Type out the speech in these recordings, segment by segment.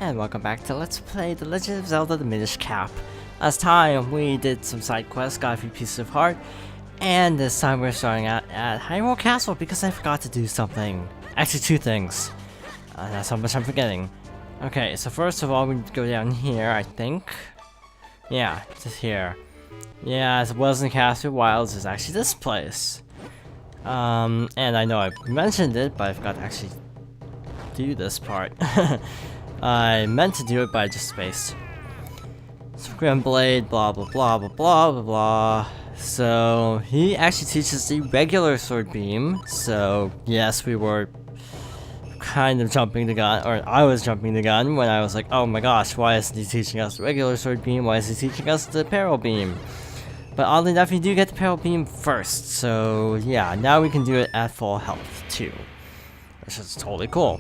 and welcome back to Let's Play The Legend of Zelda the Minish Cap. Last time we did some side quests, got a few pieces of heart, and this time we're starting out at Hyrule Castle because I forgot to do something. Actually, two things. That's how much I'm forgetting. Okay, so first of all, we need to go down here, I think. Yeah, just here. Yeah, as it was in Castle Wilds, it's actually this place. And I know I mentioned it, but I forgot to actually do this part. I meant to do it, but I just spaced. Scrim Blade, blah blah blah blah blah blah blah. So he actually teaches the regular sword beam. So yes, we were kind of jumping the gun, or I was jumping the gun when I was like, oh my gosh, why isn't he teaching us the regular sword beam? Why is he teaching us the parallel beam? But oddly enough, you do get the parallel beam first. So yeah, now we can do it at full health too, which is totally cool.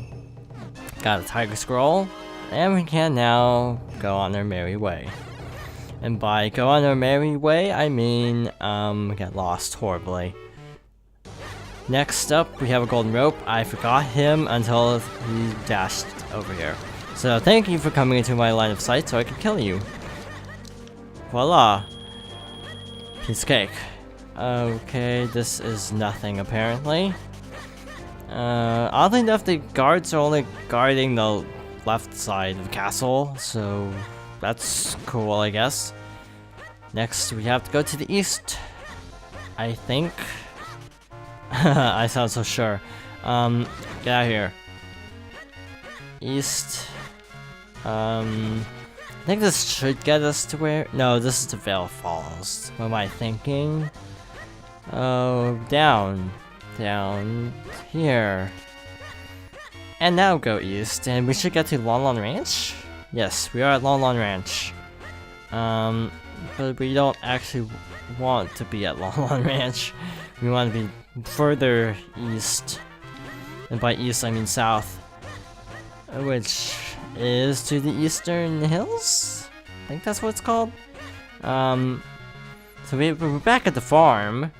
Got a tiger scroll, and we can now go on our merry way. And by go on our merry way, I mean, get lost horribly. Next up, we have a golden rope. I forgot him until he dashed over here. So thank you for coming into my line of sight so I can kill you. Voila. Piece of cake. Okay, this is nothing apparently. Oddly enough, the guards are only guarding the left side of the castle, so that's cool, I guess. Next, we have to go to the east, I think. I sound so sure. Get out of here. East. I think this should get us to where... No, this is the Veil Falls. What am I thinking? Oh, down. Down here. And now go east, and we should get to Lon Lon Ranch? Yes, we are at Lon Lon Ranch. But we don't actually want to be at Lon Lon Ranch. We want to be further east. And by east, I mean south. Which is to the Eastern Hills? I think that's what it's called. So we're back at the farm.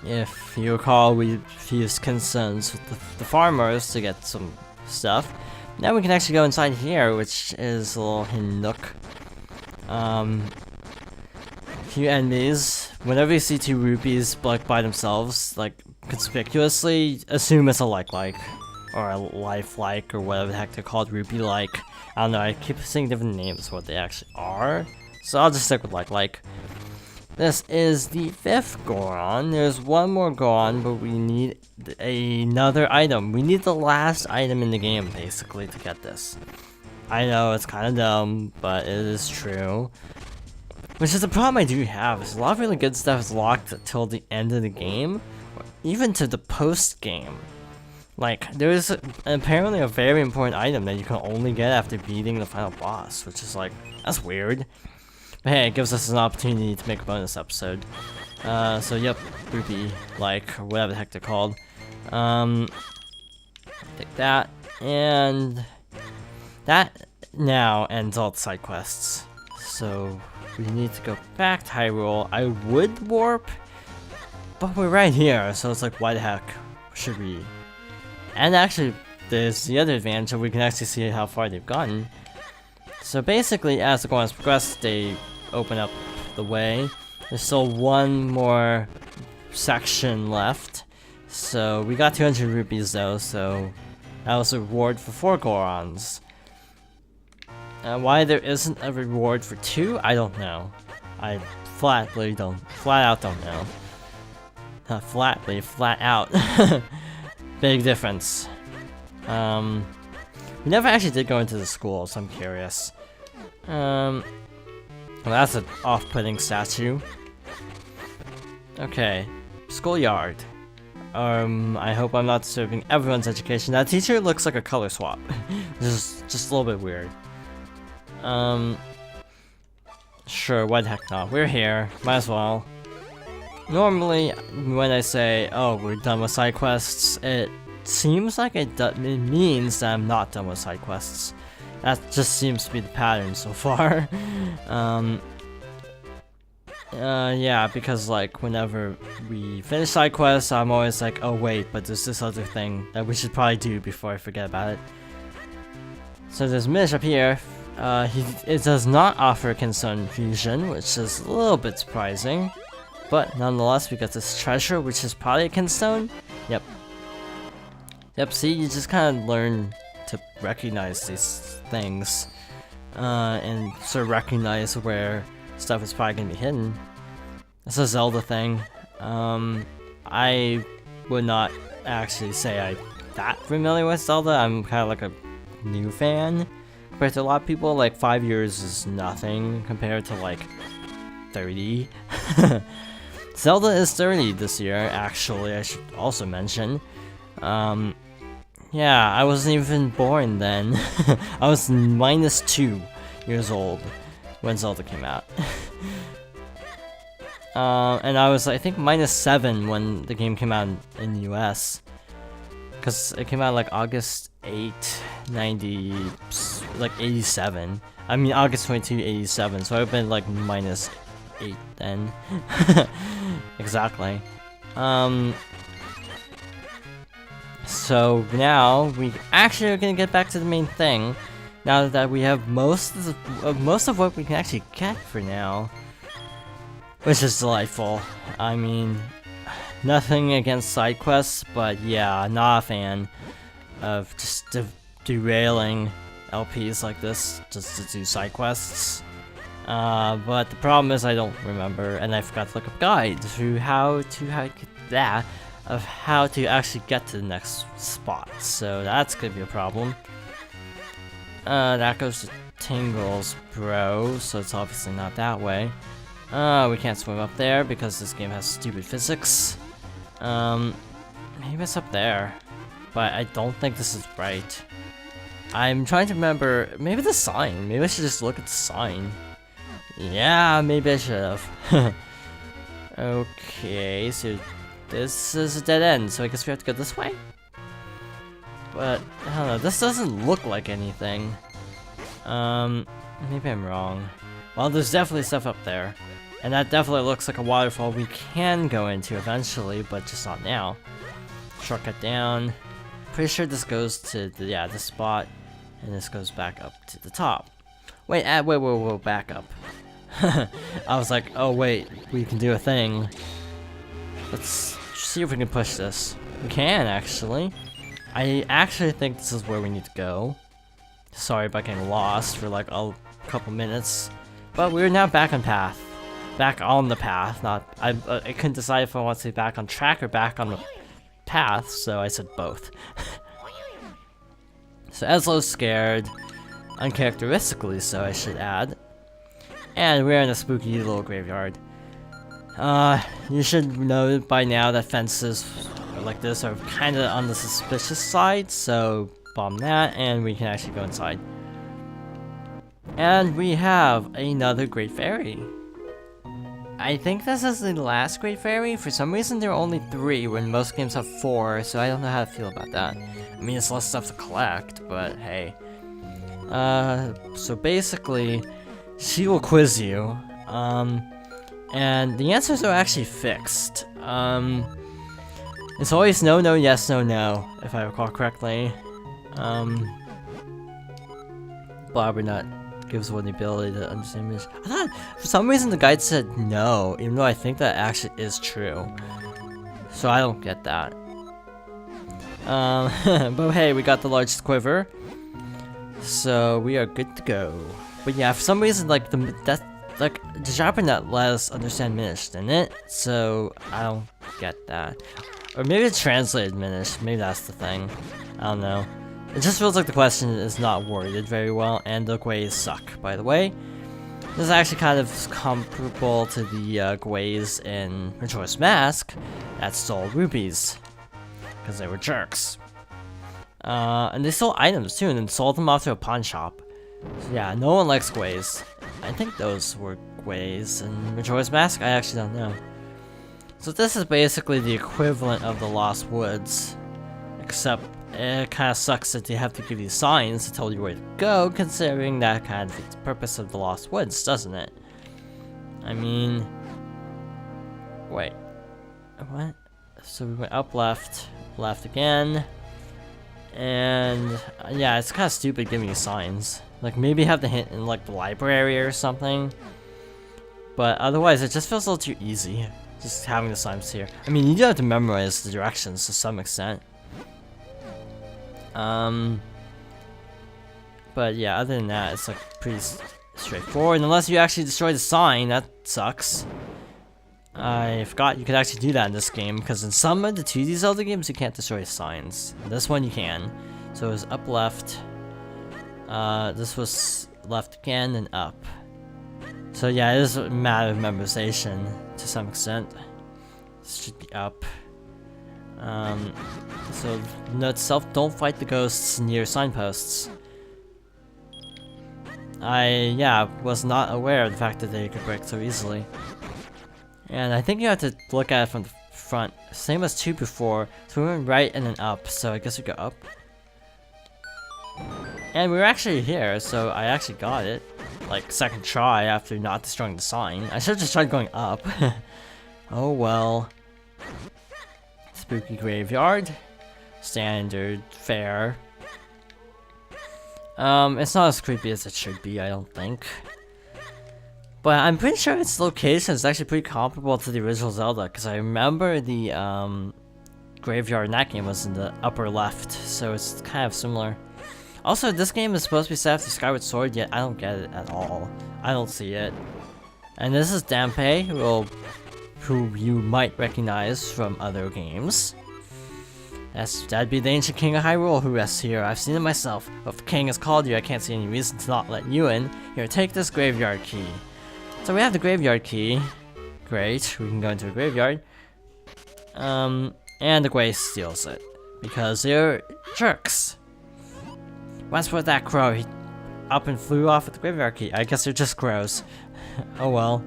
If you recall, we fused concerns with the farmers to get some stuff. Now we can actually go inside here, which is a little hidden nook. Few enemies. Whenever you see two rupees like by themselves, like conspicuously, assume it's a like, or a life-like, or whatever the heck they're called, rupee-like. I don't know. I keep saying different names for what they actually are, so I'll just stick with like. This is the 5th Goron. There's one more Goron, but we need another item. We need the last item in the game, basically, to get this. I know, it's kind of dumb, but it is true. Which is the problem I do have, is a lot of really good stuff is locked until the end of the game, or even to the post-game. Like, there's apparently a very important item that you can only get after beating the final boss, which is like, that's weird. But hey, it gives us an opportunity to make a bonus episode. So yep, rupee-like, or whatever the heck they're called. Take that, and that now ends all the side quests. So we need to go back to Hyrule. I would warp, but we're right here, so it's like, why the heck should we? And actually, there's the other advantage that we can actually see how far they've gotten. So basically, as the Gorons progress, they open up the way. There's still one more section left. So we got 200 rupees though, so that was a reward for 4 Gorons. Why there isn't a reward for 2, I don't know. I flat out don't know. Not flatly, flat out. Big difference. We never actually did go into the school, so I'm curious. Well, that's an off-putting statue. Okay, schoolyard. I hope I'm not disturbing everyone's education. That teacher looks like a color swap. just a little bit weird. Sure, why the heck not? We're here, might as well. Normally, when I say, oh, we're done with side quests, it seems like it means that I'm not done with side quests. That just seems to be the pattern so far. Yeah, because like whenever we finish side quests, I'm always like, oh wait, but there's this other thing that we should probably do before I forget about it. So there's Minish up here. It does not offer Kinstone Fusion, which is a little bit surprising. But nonetheless, we got this treasure, which is probably a Kinstone. Yep. Yep, see, you just kind of learn to recognize these things. And sort of recognize where stuff is probably going to be hidden. It's a Zelda thing. I would not actually say I'm that familiar with Zelda. I'm kind of like a new fan compared to a lot of people. Like 5 years is nothing compared to like 30. Zelda is 30 this year, actually, I should also mention. Yeah, I wasn't even born then. I was -2 years old when Zelda came out. And I was, I think, -7 when the game came out in the US. Because it came out like August 8, 87. I mean, August 22, 87, so I've been like -8 then. Exactly. So now we actually are gonna get back to the main thing. Now that we have most of what we can actually get for now, which is delightful. I mean, nothing against side quests, but yeah, not a fan of just derailing LPs like this just to do side quests. But the problem is I don't remember, and I forgot to look up a guide to how to actually get to the next spot. So that's gonna be a problem. That goes to Tingles, bro. So it's obviously not that way. We can't swim up there because this game has stupid physics. Maybe it's up there, but I don't think this is right. I'm trying to remember. Maybe the sign. Maybe I should just look at the sign. Yeah, maybe I should have. Okay, so this is a dead end, so I guess we have to go this way? But, I don't know, this doesn't look like anything. Maybe I'm wrong. Well, there's definitely stuff up there. And that definitely looks like a waterfall we can go into eventually, but just not now. Shortcut down. Pretty sure this goes to, this spot. And this goes back up to the top. Wait, wait, back up. I was like, oh wait, we can do a thing. Let's see if we can push this. We can, actually. I actually think this is where we need to go. Sorry about getting lost for like a couple minutes. But we're now back on path. Back on the path, not... I couldn't decide if I want to be back on track or back on the path, so I said both. So Eslow's scared. Uncharacteristically so, I should add. And we're in a spooky little graveyard. You should know by now that fences like this are kind of on the suspicious side, so bomb that, and we can actually go inside. And we have another Great Fairy. I think this is the last Great Fairy. For some reason there are only 3 when most games have 4, so I don't know how to feel about that. I mean, it's less stuff to collect, but hey. So basically, she will quiz you, and the answers are actually fixed. It's always no, no, yes, no, no, if I recall correctly. Blobbernut gives one the ability to understand Minish. I thought, for some reason, the guide said no, even though I think that actually is true. So I don't get that. But hey, we got the largest quiver. So we are good to go. But yeah, for some reason, like the Blobbernut let us understand Minish, didn't it? So I don't get that. Or maybe it's translated Minish. Maybe that's the thing. I don't know. It just feels like the question is not worded very well, and the Gways suck, by the way. This is actually kind of comparable to the Gways in Majora's Mask that stole rubies. Because they were jerks. And they stole items too, and then sold them off to a pawn shop. So yeah, no one likes Gways. I think those were Gways in Majora's Mask? I actually don't know. So this is basically the equivalent of the Lost Woods. Except it kind of sucks that they have to give you signs to tell you where to go, considering that kind of defeats the purpose of the Lost Woods, doesn't it? I mean... Wait. What? So we went up left, left again. And yeah, it's kind of stupid giving you signs. Like maybe have the hint in like the library or something. But otherwise, it just feels a little too easy. Just having the signs here. I mean, you do have to memorize the directions to some extent. But yeah, other than that, it's like pretty straightforward. Unless you actually destroy the sign, that sucks. I forgot you could actually do that in this game, because in some of the 2D Zelda games, you can't destroy signs. This one you can. So it was up left. This was left again and up. So yeah, it is a matter of memorization to some extent. This should be up. So note self, don't fight the ghosts near signposts. I was not aware of the fact that they could break so easily. And I think you have to look at it from the front, same as 2 before. So we went right and then up, so I guess we go up. And we were actually here, so I actually got it. Like, second try after not destroying the sign. I should have just tried going up. Oh well. Spooky graveyard. Standard fare. It's not as creepy as it should be, I don't think. But I'm pretty sure its location is actually pretty comparable to the original Zelda, because I remember the graveyard in that game was in the upper left, so it's kind of similar. Also, this game is supposed to be set after Skyward Sword, yet I don't get it at all. I don't see it. And this is Dampe, who you might recognize from other games. That'd be the ancient king of Hyrule who rests here. I've seen it myself. If the king has called you, I can't see any reason to not let you in. Here, take this graveyard key. So we have the graveyard key. Great, we can go into a graveyard. And the Gwei steals it. Because they're jerks. Once with that crow, he up and flew off with the graveyard key. I guess they're just crows. Oh well.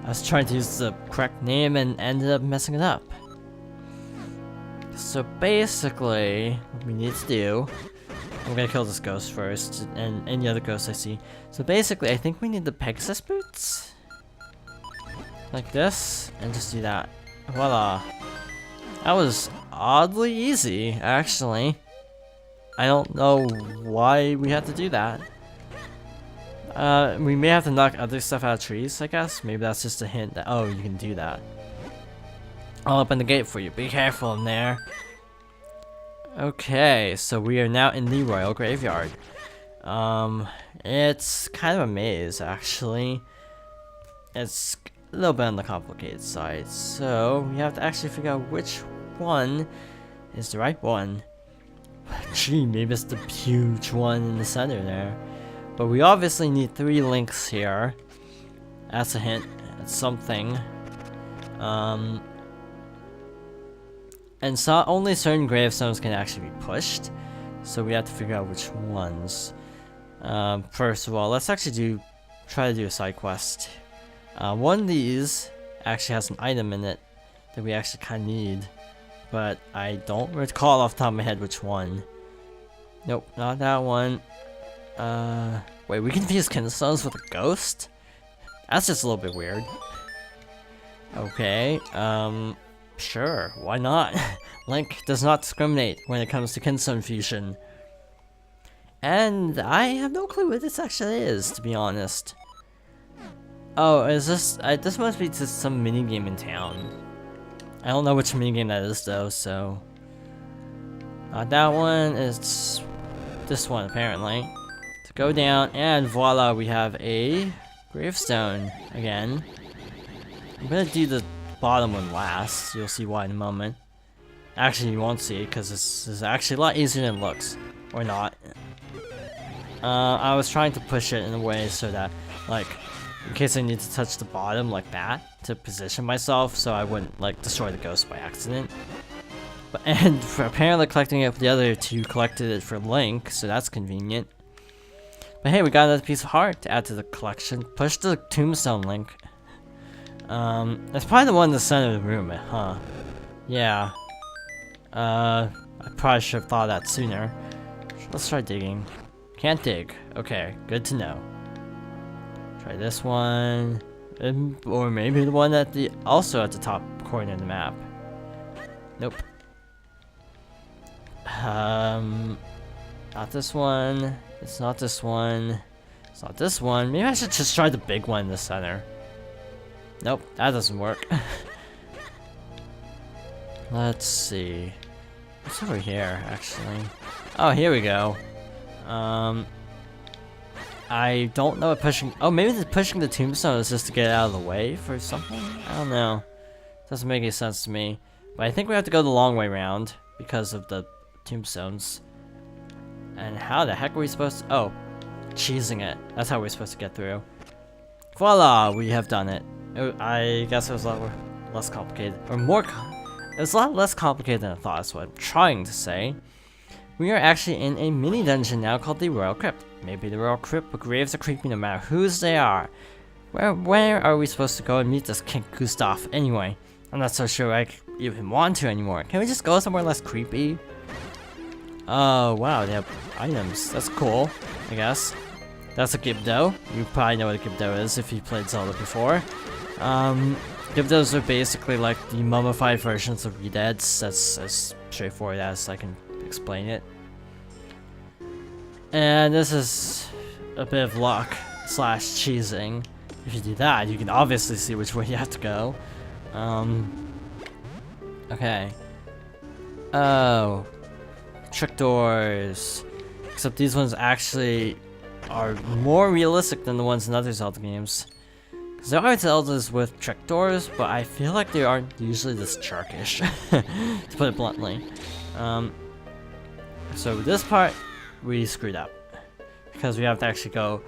I was trying to use the correct name and ended up messing it up. So basically, what we need to do... I'm gonna kill this ghost first, and any other ghosts I see. So basically, I think we need the Pegasus boots? Like this, and just do that. Voila. That was oddly easy, actually. I don't know why we had to do that. We may have to knock other stuff out of trees, I guess. Maybe that's just a hint that, oh, you can do that. I'll open the gate for you. Be careful in there. Okay, so we are now in the Royal Graveyard. It's kind of a maze, actually. It's a little bit on the complicated side. So, we have to actually figure out which one is the right one. Gee, maybe it's the huge one in the center there. But we obviously need 3 links here. That's a hint. It's something. And so only certain gravestones can actually be pushed. So we have to figure out which ones. First of all, let's actually try to do a side quest. One of these actually has an item in it that we actually kind of need. But I don't recall off the top of my head which one. Nope, not that one. Wait, we can fuse kinstones with a ghost? That's just a little bit weird. Okay, sure, why not? Link does not discriminate when it comes to kinstone fusion. And I have no clue what this actually is, to be honest. Oh, is this... this must be just some minigame in town. I don't know which minigame that is, though, so... Not that one, it's this one, apparently. To go down, and voila, we have a gravestone again. I'm gonna do the bottom one last. You'll see why in a moment. Actually, you won't see it because this is actually a lot easier than it looks. Or not. I was trying to push it in a way so that, like, in case I need to touch the bottom like that to position myself so I wouldn't, like, destroy the ghost by accident. And for apparently collecting it with the other two collected it for Link, so that's convenient. But hey, we got another piece of heart to add to the collection. Push the tombstone, Link. That's probably the one in the center of the room, huh? Yeah. I probably should have thought of that sooner. Let's try digging. Can't dig. Okay, good to know. Try this one. Or maybe the one also at the top corner of the map. Nope. Not this one. It's not this one. It's not this one. Maybe I should just try the big one in the center. Nope, that doesn't work. Let's see. What's over here, actually? Oh, here we go. I don't know what pushing... Oh, maybe pushing the tombstone is just to get out of the way for something? I don't know. Doesn't make any sense to me. But I think we have to go the long way round because of the tombstones. And how the heck are we supposed to... Oh, cheesing it. That's how we're supposed to get through. Voila! We have done it. I guess it was a lot less complicated. Or more... It was a lot less complicated than I thought, is what I'm trying to say. We are actually in a mini dungeon now called the Royal Crypt. Maybe the Royal Crypt, but graves are creepy no matter whose they are. Where are we supposed to go and meet this King Gustav anyway? I'm not so sure I even want to anymore. Can we just go somewhere less creepy? Oh, wow, they have items. That's cool, I guess. That's a Gibdo. You probably know what a Gibdo is if you played Zelda before. Gibdos are basically like the mummified versions of Redeads. That's as straightforward as I can explain it. And this is a bit of luck / cheesing. If you do that, you can obviously see which way you have to go. Okay. Oh. Trick doors. Except these ones actually are more realistic than the ones in other Zelda games. Because there are Zeldas with trick doors, but I feel like they aren't usually this sharkish, to put it bluntly. So this part, we screwed up. Because we have to actually go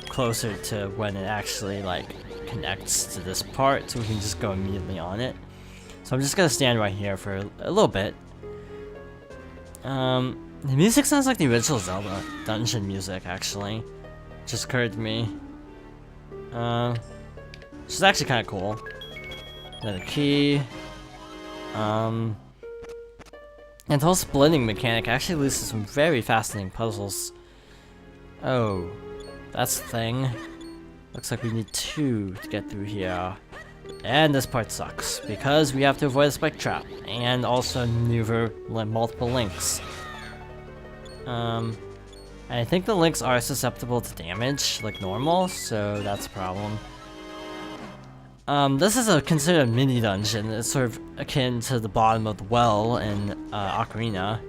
closer to when it actually like connects to this part, so we can just go immediately on it. So I'm just gonna stand right here for a little bit. The music sounds like the original Zelda dungeon music, actually. Just occurred to me. Which is actually kind of cool. Another key. And the whole splitting mechanic actually leads to some very fascinating puzzles. Oh, that's the thing. Looks like we need 2 to get through here. And this part sucks, because we have to avoid a spike trap, and also maneuver multiple links. And I think the links are susceptible to damage, like normal, so that's a problem. This is considered a mini dungeon. It's sort of akin to the bottom of the well in Ocarina.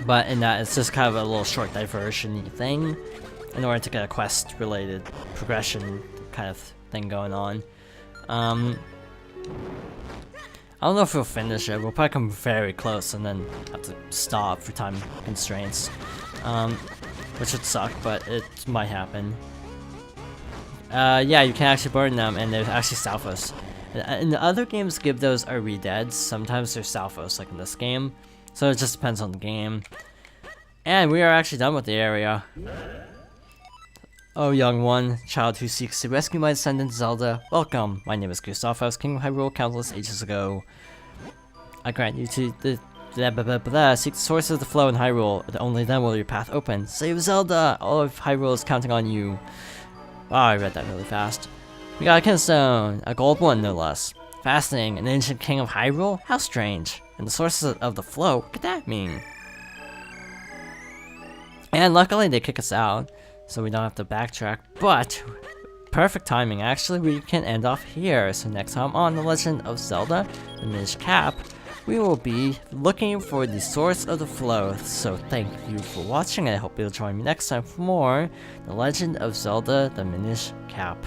But in that, it's just kind of a little short diversion-y thing in order to get a quest-related progression kind of thing going on. I don't know if we'll finish it. We'll probably come very close and then have to stop for time constraints. Which would suck, but it might happen. Yeah, you can actually burn them, and they're actually Salphos. In the other games, Gibdos are Redeads. Sometimes they're Salphos, like in this game. So it just depends on the game. And we are actually done with the area. Oh, young one, child who seeks to rescue my descendant Zelda, welcome. My name is Gustav. I was King of Hyrule countless ages ago. I grant you to seek the source of the flow in Hyrule. Only then will your path open. Save Zelda! All of Hyrule is counting on you. Wow, I read that really fast. We got a kinstone, a gold one no less. Fascinating, an ancient king of Hyrule? How strange. And the sources of the flow, what could that mean? And luckily they kick us out, so we don't have to backtrack, but perfect timing, actually. We can end off here. So next time on The Legend of Zelda, the Minish Cap, we will be looking for the source of the flow. So thank you for watching, and I hope you'll join me next time for more The Legend of Zelda, the Minish Cap.